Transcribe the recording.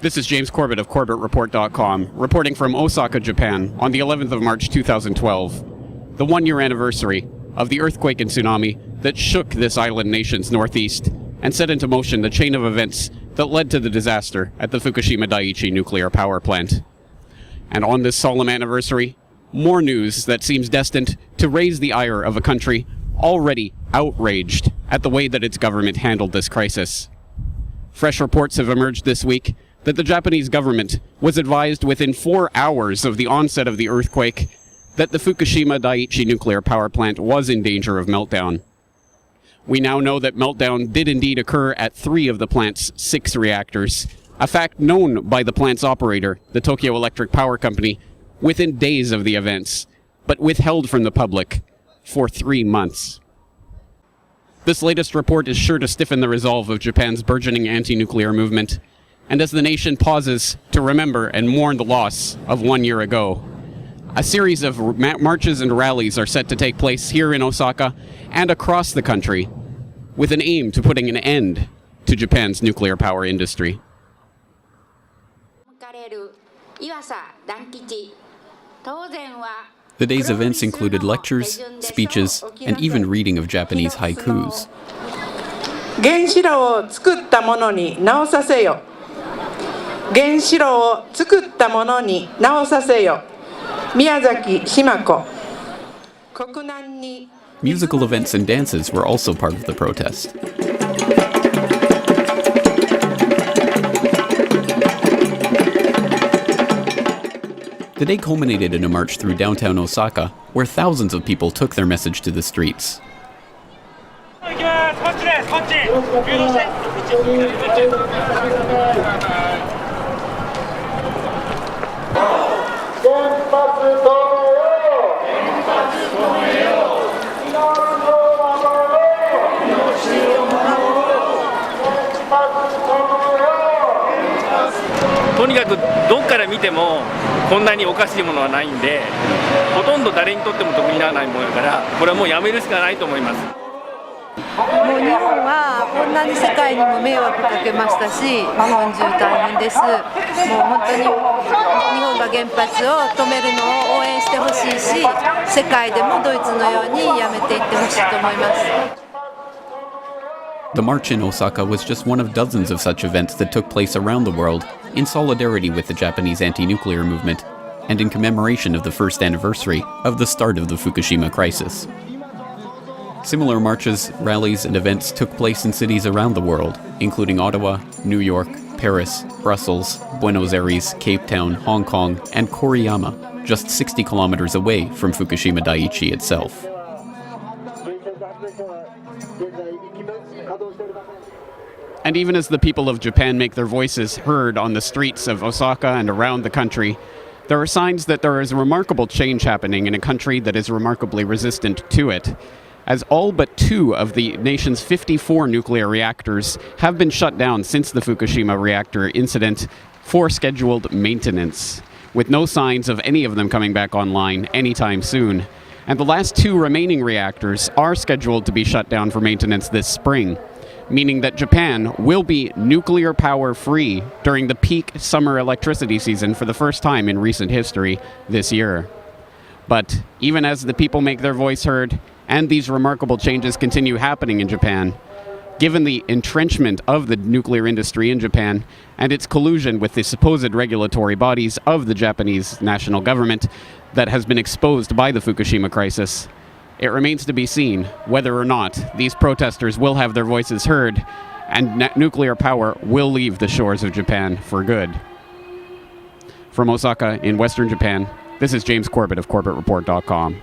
This is James Corbett of corbettreport.com, reporting from Osaka, Japan, on the 11th of March 2012, the one-year anniversary of the earthquake and tsunami that shook this island nation's northeast and set into motion the chain of events that led to the disaster at the Fukushima Daiichi nuclear power plant. And on this solemn anniversary, more news that seems destined to raise the ire of a country already outraged at the way that its government handled this crisis. Fresh reports have emerged this week that the Japanese government was advised within 4 hours of the onset of the earthquake that the Fukushima Daiichi nuclear power plant was in danger of meltdown. We now know that meltdown did indeed occur at 3 of the plant's 6 reactors, a fact known by the plant's operator, the Tokyo Electric Power Company, within days of the events, but withheld from the public for 3 months. This latest report is sure to stiffen the resolve of Japan's burgeoning anti-nuclear movement, and as the nation pauses to remember and mourn the loss of 1 year ago, a series of marches and rallies are set to take place here in Osaka and across the country, with an aim to putting an end to Japan's nuclear power industry. The day's events included lectures, speeches, and even reading of Japanese haikus. 原子炉を作った者に直させよ。原子炉を作った者に直させよ。宮崎志麻子。国難に Musical events and dances were also part of the protest. The day culminated in a march through downtown Osaka, where thousands of people took their message to the streets. The march in Osaka was just one of dozens of such events that took place around the world in solidarity with the Japanese anti-nuclear movement and in commemoration of the first anniversary of the start of the Fukushima crisis. Similar marches, rallies, and events took place in cities around the world, including Ottawa, New York, Paris, Brussels, Buenos Aires, Cape Town, Hong Kong, and Koriyama, just 60 kilometers away from Fukushima Daiichi itself. And even as the people of Japan make their voices heard on the streets of Osaka and around the country, there are signs that there is a remarkable change happening in a country that is remarkably resistant to it, as all but 2 of the nation's 54 nuclear reactors have been shut down since the Fukushima reactor incident for scheduled maintenance, with no signs of any of them coming back online anytime soon. And the last 2 remaining reactors are scheduled to be shut down for maintenance this spring, meaning that Japan will be nuclear power free during the peak summer electricity season for the first time in recent history this year. But even as the people make their voice heard, and these remarkable changes continue happening in Japan, given the entrenchment of the nuclear industry in Japan and its collusion with the supposed regulatory bodies of the Japanese national government that has been exposed by the Fukushima crisis, it remains to be seen whether or not these protesters will have their voices heard and nuclear power will leave the shores of Japan for good. From Osaka in Western Japan, this is James Corbett of corbettreport.com.